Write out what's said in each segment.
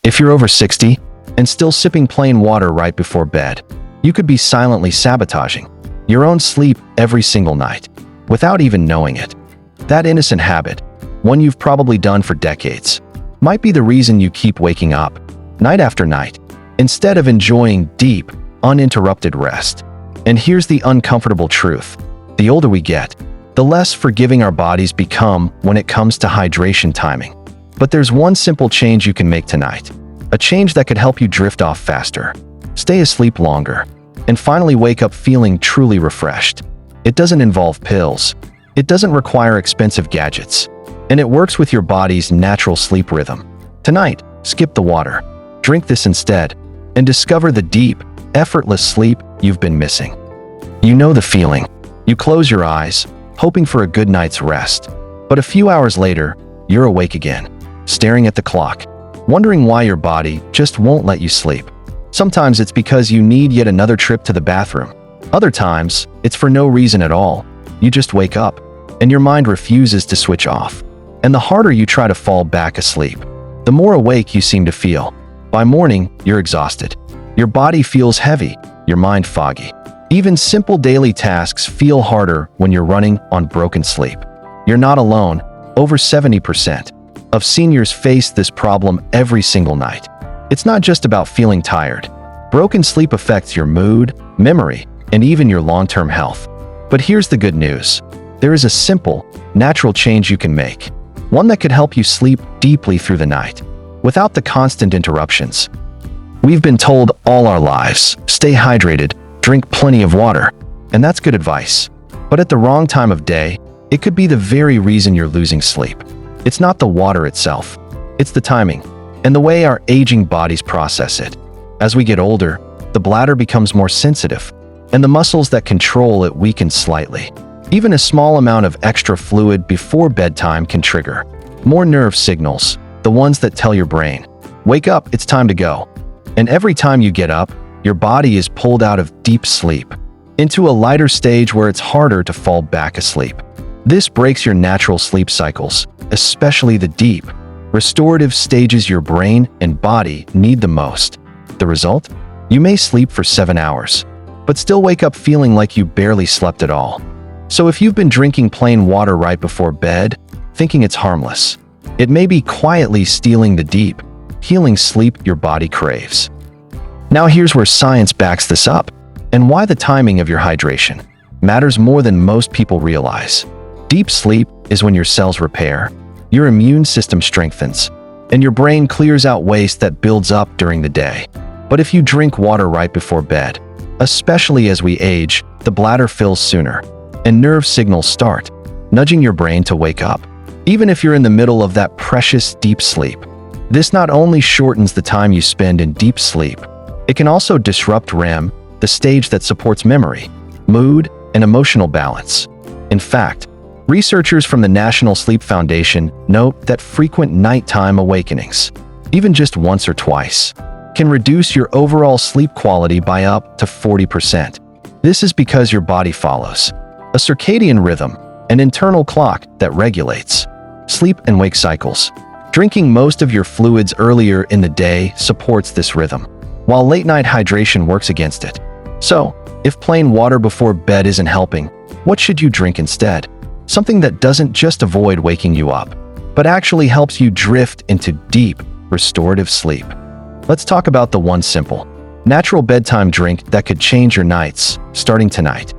If you're over 60 and still sipping plain water right before bed, you could be silently sabotaging your own sleep every single night without even knowing it. That innocent habit, one you've probably done for decades, might be the reason you keep waking up night after night instead of enjoying deep, uninterrupted rest. And here's the uncomfortable truth. The older we get, the less forgiving our bodies become when it comes to hydration timing. But there's one simple change you can make tonight, a change that could help you drift off faster, stay asleep longer, and finally wake up feeling truly refreshed. It doesn't involve pills. It doesn't require expensive gadgets. And it works with your body's natural sleep rhythm. Tonight, skip the water, drink this instead, and discover the deep, effortless sleep you've been missing. You know the feeling. You close your eyes, hoping for a good night's rest. But a few hours later, you're awake again, staring at the clock, wondering why your body just won't let you sleep. Sometimes it's because you need yet another trip to the bathroom. Other times, it's for no reason at all. You just wake up, and your mind refuses to switch off. And the harder you try to fall back asleep, the more awake you seem to feel. By morning, you're exhausted. Your body feels heavy, your mind foggy. Even simple daily tasks feel harder when you're running on broken sleep. You're not alone. Over 70% of seniors face this problem every single night. It's not just about feeling tired. Broken sleep affects your mood, memory, and even your long-term health. But here's the good news. There is a simple, natural change you can make. One that could help you sleep deeply through the night, without the constant interruptions. We've been told all our lives, stay hydrated, drink plenty of water, and that's good advice. But at the wrong time of day, it could be the very reason you're losing sleep. It's not the water itself, it's the timing, and the way our aging bodies process it. As we get older, the bladder becomes more sensitive, and the muscles that control it weaken slightly. Even a small amount of extra fluid before bedtime can trigger more nerve signals, the ones that tell your brain, wake up, it's time to go. And every time you get up, your body is pulled out of deep sleep into a lighter stage where it's harder to fall back asleep. This breaks your natural sleep cycles, especially the deep, restorative stages your brain and body need the most. The result? You may sleep for 7 hours, but still wake up feeling like you barely slept at all. So if you've been drinking plain water right before bed, thinking it's harmless, it may be quietly stealing the deep, healing sleep your body craves. Now here's where science backs this up, and why the timing of your hydration matters more than most people realize. Deep sleep is when your cells repair, your immune system strengthens, and your brain clears out waste that builds up during the day. But if you drink water right before bed, especially as we age, the bladder fills sooner, and nerve signals start, nudging your brain to wake up, even if you're in the middle of that precious deep sleep. This not only shortens the time you spend in deep sleep, it can also disrupt REM, the stage that supports memory, mood, and emotional balance. In fact, researchers from the National Sleep Foundation note that frequent nighttime awakenings, even just once or twice, can reduce your overall sleep quality by up to 40%. This is because your body follows a circadian rhythm, an internal clock that regulates sleep and wake cycles. Drinking most of your fluids earlier in the day supports this rhythm, while late-night hydration works against it. So, if plain water before bed isn't helping, what should you drink instead? Something that doesn't just avoid waking you up, but actually helps you drift into deep, restorative sleep. Let's talk about the one simple, natural bedtime drink that could change your nights, starting tonight.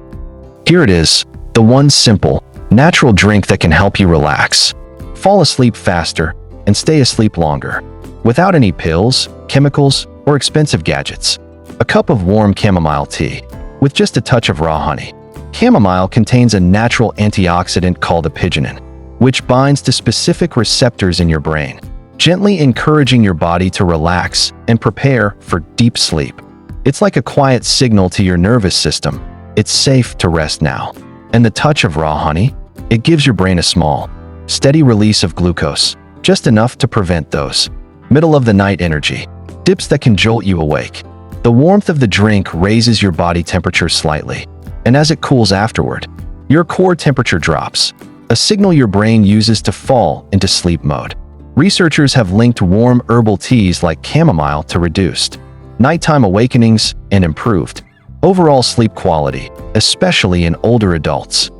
Here it is, the one simple, natural drink that can help you relax, fall asleep faster, and stay asleep longer, without any pills, chemicals, or expensive gadgets. A cup of warm chamomile tea, with just a touch of raw honey. Chamomile contains a natural antioxidant called apigenin, which binds to specific receptors in your brain, gently encouraging your body to relax and prepare for deep sleep. It's like a quiet signal to your nervous system. It's safe to rest now. And the touch of raw honey? It gives your brain a small, steady release of glucose, just enough to prevent those middle-of-the-night energy dips that can jolt you awake. The warmth of the drink raises your body temperature slightly, and as it cools afterward, your core temperature drops, a signal your brain uses to fall into sleep mode. Researchers have linked warm herbal teas like chamomile to reduced nighttime awakenings and improved overall sleep quality, especially in older adults.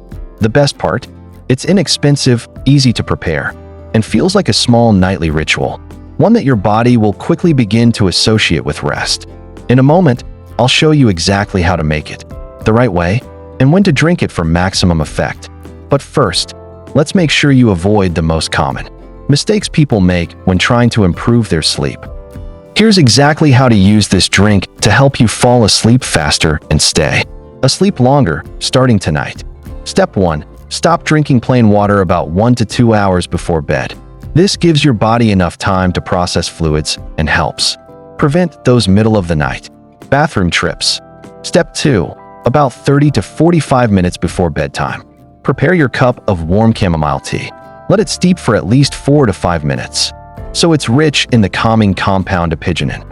The best part? It's inexpensive, easy to prepare, and feels like a small nightly ritual, one that your body will quickly begin to associate with rest. In a moment, I'll show you exactly how to make it the right way and when to drink it for maximum effect. But first, let's make sure you avoid the most common mistakes people make when trying to improve their sleep. Here's exactly how to use this drink to help you fall asleep faster and stay asleep longer, starting tonight. Step 1. Stop drinking plain water about 1 to 2 hours before bed. This gives your body enough time to process fluids and helps prevent those middle-of-the-night bathroom trips. Step 2. About 30 to 45 minutes before bedtime. Prepare your cup of warm chamomile tea. Let it steep for at least 4 to 5 minutes, so it's rich in the calming compound apigenin.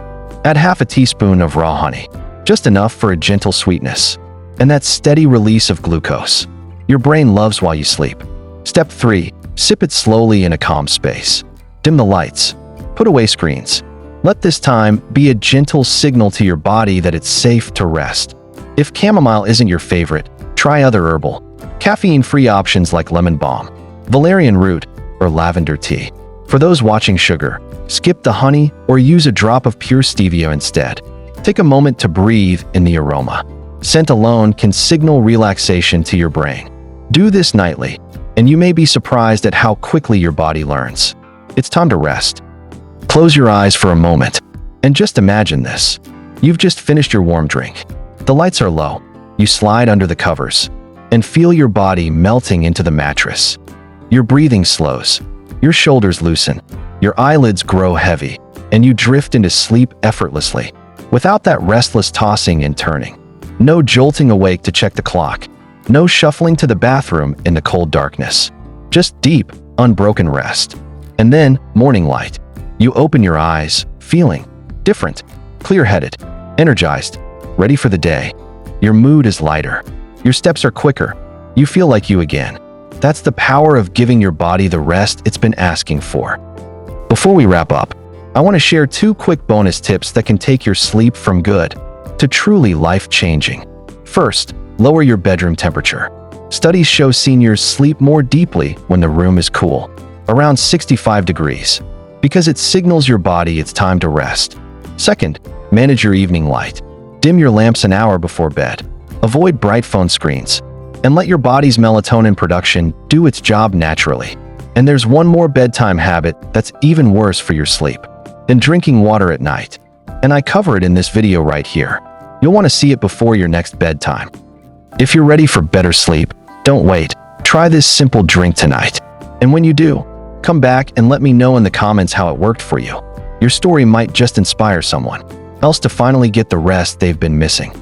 Add half a teaspoon of raw honey, just enough for a gentle sweetness, and that steady release of glucose your brain loves while you sleep. Step 3. Sip it slowly in a calm space. Dim the lights. Put away screens. Let this time be a gentle signal to your body that it's safe to rest. If chamomile isn't your favorite, try other herbal, caffeine-free options like lemon balm, valerian root, or lavender tea. For those watching sugar, skip the honey or use a drop of pure stevia instead. Take a moment to breathe in the aroma. Scent alone can signal relaxation to your brain. Do this nightly, and you may be surprised at how quickly your body learns it's time to rest. Close your eyes for a moment, and just imagine this. You've just finished your warm drink. The lights are low. You slide under the covers, and feel your body melting into the mattress. Your breathing slows. Your shoulders loosen. Your eyelids grow heavy, and you drift into sleep effortlessly, without that restless tossing and turning. No jolting awake to check the clock. No shuffling to the bathroom in the cold darkness. Just deep, unbroken rest. And then, morning light. You open your eyes, feeling different, clear-headed, energized, ready for the day. Your mood is lighter. Your steps are quicker. You feel like you again. That's the power of giving your body the rest it's been asking for. Before we wrap up, I want to share 2 quick bonus tips that can take your sleep from good to truly life-changing. First, lower your bedroom temperature. Studies show seniors sleep more deeply when the room is cool, around 65 degrees, because it signals your body it's time to rest. Second, manage your evening light. Dim your lamps an hour before bed. Avoid bright phone screens, and let your body's melatonin production do its job naturally. And there's one more bedtime habit that's even worse for your sleep than drinking water at night. And I cover it in this video right here. You'll want to see it before your next bedtime. If you're ready for better sleep, don't wait. Try this simple drink tonight. And when you do, come back and let me know in the comments how it worked for you. Your story might just inspire someone else to finally get the rest they've been missing.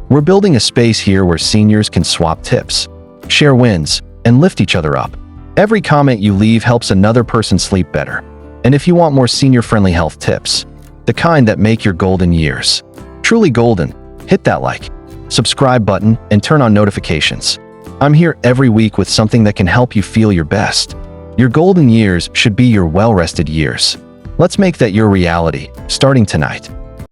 We're building a space here where seniors can swap tips, share wins, and lift each other up. Every comment you leave helps another person sleep better. And if you want more senior-friendly health tips, the kind that make your golden years truly golden, hit that like, subscribe button, and turn on notifications. I'm here every week with something that can help you feel your best. Your golden years should be your well-rested years. Let's make that your reality, starting tonight.